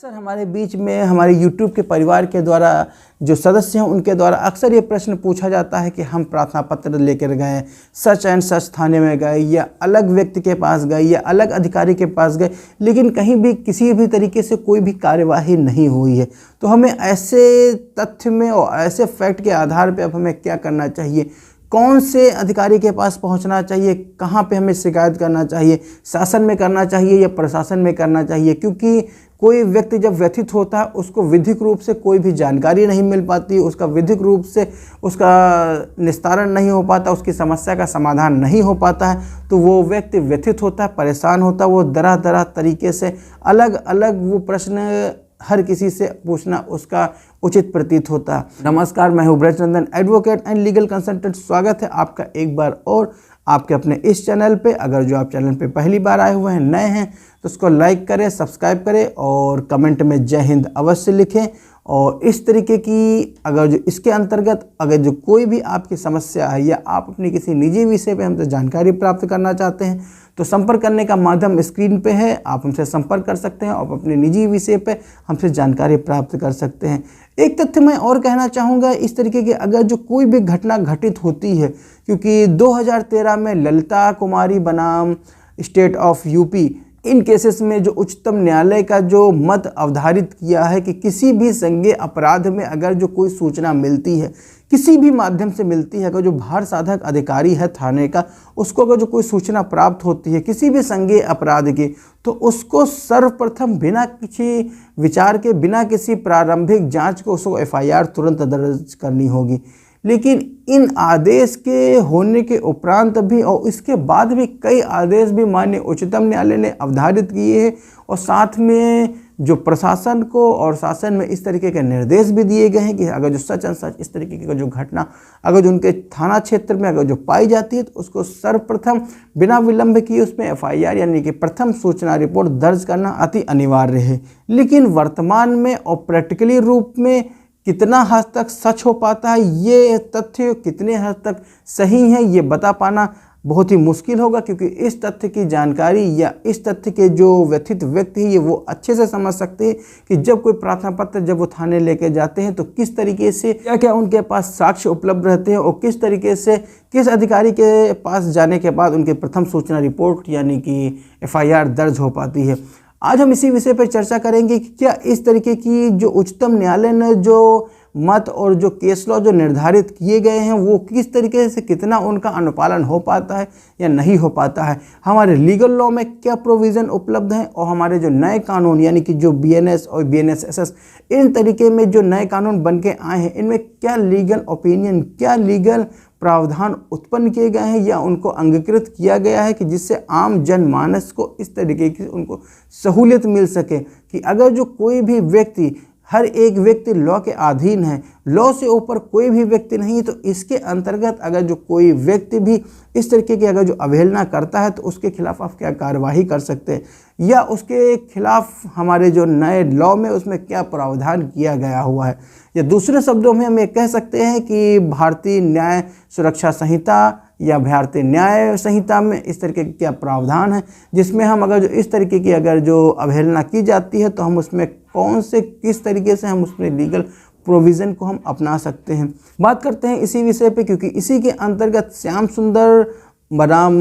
अक्सर हमारे बीच में हमारे YouTube के परिवार के द्वारा जो सदस्य हैं उनके द्वारा अक्सर ये प्रश्न पूछा जाता है कि हम प्रार्थना पत्र लेकर गए, सच एंड सच थाने में गए या अलग व्यक्ति के पास गए या अलग अधिकारी के पास गए, लेकिन कहीं भी किसी भी तरीके से कोई भी कार्यवाही नहीं हुई है। तो हमें ऐसे तथ्य में और ऐसे फैक्ट के आधार पर अब हमें क्या करना चाहिए, कौन से अधिकारी के पास पहुंचना चाहिए, कहां पे हमें शिकायत करना चाहिए, शासन में करना चाहिए या प्रशासन में करना चाहिए। क्योंकि कोई व्यक्ति जब व्यथित होता है उसको विधिक रूप से कोई भी जानकारी नहीं मिल पाती, उसका विधिक रूप से उसका निस्तारण नहीं हो पाता, उसकी समस्या का समाधान नहीं हो पाता है, तो वो व्यक्ति व्यथित होता है, परेशान होता है। वो तरह तरह तरीके से अलग अलग वो प्रश्न हर किसी से पूछना उसका उचित प्रतीत होता है। नमस्कार, मैं हूं Brajnandan, advocate and legal consultant. स्वागत है आपका एक बार और आपके अपने इस चैनल पे। अगर जो आप चैनल पे पहली बार आए हुए हैं, नए हैं, तो उसको लाइक करें, सब्सक्राइब करें और कमेंट में जय हिंद अवश्य लिखें। और इस तरीके की अगर जो इसके अंतर्गत अगर जो कोई भी आपकी समस्या है या आप अपनी किसी निजी विषय पे हमसे जानकारी प्राप्त करना चाहते हैं तो संपर्क करने का माध्यम स्क्रीन पे है, आप हमसे संपर्क कर सकते हैं और अपने निजी विषय पे हमसे जानकारी प्राप्त कर सकते हैं। एक तथ्य मैं और कहना चाहूँगा इस तरीके की, अगर जो कोई भी घटना घटित होती है, क्योंकि 2013 में ललिता कुमारी बनाम state of UP, in cases में जो उच्चतम न्यायालय का जो मत अवधारित किया है कि किसी भी संज्ञेय अपराध में अगर जो कोई सूचना मिलती है, किसी भी माध्यम से मिलती है, अगर जो भार साधक अधिकारी है थाने का, उसको अगर जो कोई सूचना प्राप्त होती है किसी भी संज्ञेय अपराध की, तो उसको सर्वप्रथम बिना किसी विचार के, बिना किसी प्रारंभिक जांच को उसको एफआईआर तुरंत दर्ज करनी होगी। लेकिन इन आदेश के होने के उपरांत भी और इसके बाद भी कई आदेश भी माननीय उच्चतम न्यायालय ने अवधारित किए हैं और साथ में जो प्रशासन को और शासन में इस तरीके के निर्देश भी दिए गए हैं कि अगर जो सच एंड सच इस तरीके की जो घटना अगर जो उनके थाना क्षेत्र में अगर जो पाई जाती है तो उसको सर्वप्रथम बिना विलंब किए उसमें एफआईआर यानी कि प्रथम सूचना रिपोर्ट दर्ज करना अति अनिवार्य है। लेकिन वर्तमान में और प्रैक्टिकली रूप में कितना हद तक सच हो पाता है, ये तथ्य कितने हद तक सही है, ये बता पाना बहुत ही मुश्किल होगा। क्योंकि इस तथ्य की जानकारी या इस तथ्य के जो व्यथित व्यक्ति है वो अच्छे से समझ सकते हैं कि जब कोई प्रार्थना पत्र जब वो थाने लेके जाते हैं तो किस तरीके से क्या क्या उनके पास साक्ष्य उपलब्ध रहते हैं और किस तरीके से किस अधिकारी के पास जाने के बाद उनके प्रथम सूचना रिपोर्ट यानी कि एफआईआर दर्ज हो पाती है। आज हम इसी विषय पर चर्चा करेंगे कि क्या इस तरीके की जो उच्चतम न्यायालय ने जो मत और जो केस लॉ जो निर्धारित किए गए हैं वो किस तरीके से कितना उनका अनुपालन हो पाता है या नहीं हो पाता है, हमारे लीगल लॉ में क्या प्रोविज़न उपलब्ध हैं और हमारे जो नए कानून यानी कि जो बीएनएस और बीएनएसएस इन तरीके में जो नए कानून बन के आए हैं इनमें क्या लीगल ओपिनियन, क्या लीगल प्रावधान उत्पन्न किए गए हैं या उनको अंगीकृत किया गया है कि जिससे आम जनमानस को इस तरीके की उनको सहूलियत मिल सके कि अगर जो कोई भी व्यक्ति, हर एक व्यक्ति लॉ के अधीन है, लॉ से ऊपर कोई भी व्यक्ति नहीं है, तो इसके अंतर्गत अगर जो कोई व्यक्ति भी इस तरीके की अगर जो अवहेलना करता है तो उसके खिलाफ आप क्या कार्रवाई कर सकते हैं या उसके खिलाफ हमारे जो नए लॉ में उसमें क्या प्रावधान किया गया हुआ है। या दूसरे शब्दों में हम ये कह सकते हैं कि भारतीय न्याय सुरक्षा संहिता या भारतीय न्याय संहिता में इस तरीके के क्या प्रावधान है जिसमें हम अगर जो इस तरीके की अगर जो अवहेलना की जाती है तो हम उसमें कौन से किस तरीके से हम उसमें लीगल प्रोविज़न को हम अपना सकते हैं। बात करते हैं इसी विषय पे, क्योंकि इसी के अंतर्गत श्याम सुंदर बनाम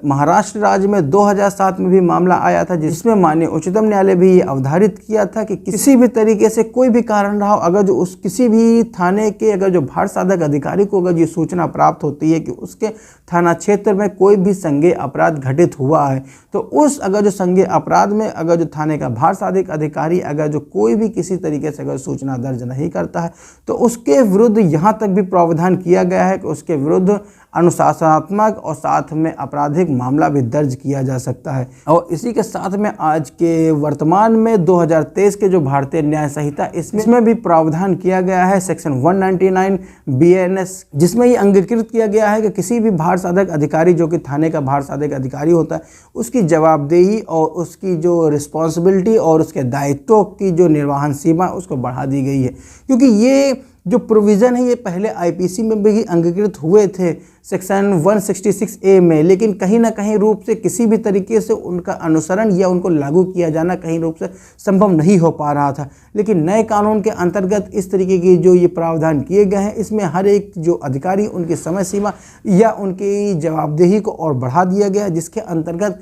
महाराष्ट्र राज्य में 2007 में भी मामला आया था जिसमें माननीय उच्चतम न्यायालय भी ये अवधारित किया था कि किसी भी तरीके से कोई भी कारण रहा हो, अगर जो उस किसी भी थाने के अगर जो भार साधक अधिकारी को अगर ये सूचना प्राप्त होती है कि उसके थाना क्षेत्र में कोई भी संज्ञेय अपराध घटित हुआ है तो उस अगर जो संज्ञेय अपराध में अगर जो थाने का भार साधक अधिकारी अगर जो कोई भी किसी तरीके से अगर सूचना दर्ज नहीं करता है तो उसके विरुद्ध यहाँ तक भी प्रावधान किया गया है कि उसके विरुद्ध अनुशासनात्मक और साथ में आपराधिक मामला भी दर्ज किया जा सकता है। और इसी के साथ में आज के वर्तमान में 2023 के जो भारतीय न्याय संहिता इसमें भी प्रावधान किया गया है सेक्शन 199 बीएनएस, जिसमें ये अंगीकृत किया गया है कि किसी भी भार साधक अधिकारी जो कि थाने का भार साधक अधिकारी होता है उसकी जवाबदेही और उसकी जो रिस्पॉन्सिबिलिटी और उसके दायित्वों की जो निर्वहन सीमा उसको बढ़ा दी गई है। क्योंकि ये जो प्रोविज़न है ये पहले आईपीसी में भी अंगीकृत हुए थे सेक्शन 166A में, लेकिन कहीं ना कहीं रूप से किसी भी तरीके से उनका अनुसरण या उनको लागू किया जाना कहीं रूप से संभव नहीं हो पा रहा था। लेकिन नए कानून के अंतर्गत इस तरीके की जो ये प्रावधान किए गए हैं, इसमें हर एक जो अधिकारी उनकी समय सीमा या उनकी जवाबदेही को और बढ़ा दिया गया, जिसके अंतर्गत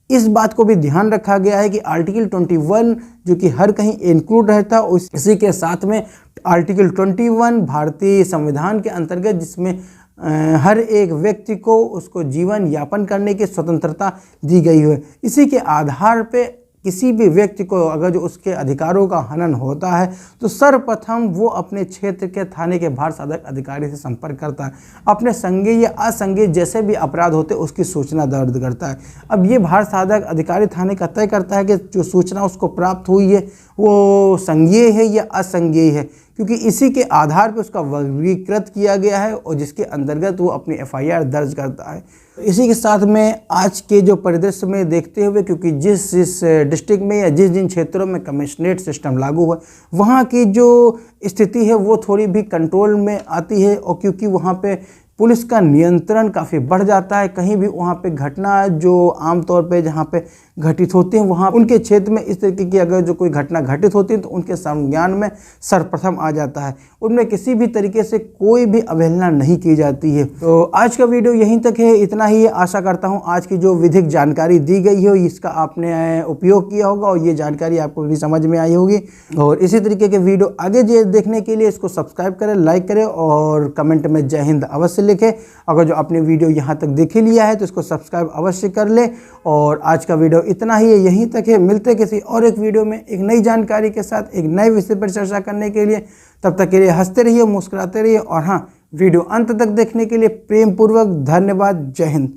इस बात को भी ध्यान रखा गया है कि आर्टिकल 21 जो कि हर कहीं इंक्लूड रहता है, इसी के साथ में आर्टिकल 21 भारतीय संविधान के अंतर्गत, जिसमें हर एक व्यक्ति को उसको जीवन यापन करने की स्वतंत्रता दी गई है। इसी के आधार पे किसी भी व्यक्ति को अगर जो उसके अधिकारों का हनन होता है तो सर्वप्रथम वो अपने क्षेत्र के थाने के भार साधक अधिकारी से संपर्क करता है, अपने संज्ञेय या असंज्ञेय जैसे भी अपराध होते हैं उसकी सूचना दर्ज करता है। अब ये भार साधक अधिकारी थाने का तय करता है कि जो सूचना उसको प्राप्त हुई है वो संज्ञेय है या असंज्ञेय है, क्योंकि इसी के आधार पर उसका वर्गीकृत किया गया है और जिसके अंतर्गत वो अपनी FIR दर्ज करता है। इसी के साथ में आज के जो परिदृश्य में देखते हुए, क्योंकि जिस डिस्ट्रिक्ट में या जिन क्षेत्रों में कमिश्नरेट सिस्टम लागू है वहाँ की जो स्थिति है वो थोड़ी भी कंट्रोल में आती है, और क्योंकि वहाँ पे पुलिस का नियंत्रण काफ़ी बढ़ जाता है। कहीं भी वहाँ पे घटना जो आमतौर पे जहाँ पे घटित होती हैं वहाँ उनके क्षेत्र में इस तरीके की अगर जो कोई घटना घटित होती है तो उनके संज्ञान में सर्वप्रथम आ जाता है, उनमें किसी भी तरीके से कोई भी अवहेलना नहीं की जाती है। तो आज का वीडियो यहीं तक है, इतना ही। आशा करता हूँ आज की जो विधिक जानकारी दी गई हो इसका आपने उपयोग किया होगा और ये जानकारी आपको भी समझ में आई होगी। और इसी तरीके के वीडियो आगे देखने के लिए इसको सब्सक्राइब करें, लाइक करें और कमेंट में जय हिंद अवश्य लिखें। अगर जो आपने वीडियो यहाँ तक देख लिया है तो इसको सब्सक्राइब अवश्य कर ले। और आज का वीडियो इतना ही है, यहीं तक है। मिलते किसी और एक वीडियो में एक नई जानकारी के साथ एक नए विषय पर चर्चा करने के लिए। तब तक के लिए हंसते रहिए, मुस्कुराते रहिए और हाँ, वीडियो अंत तक देखने के लिए प्रेम पूर्वक धन्यवाद। जय हिंद।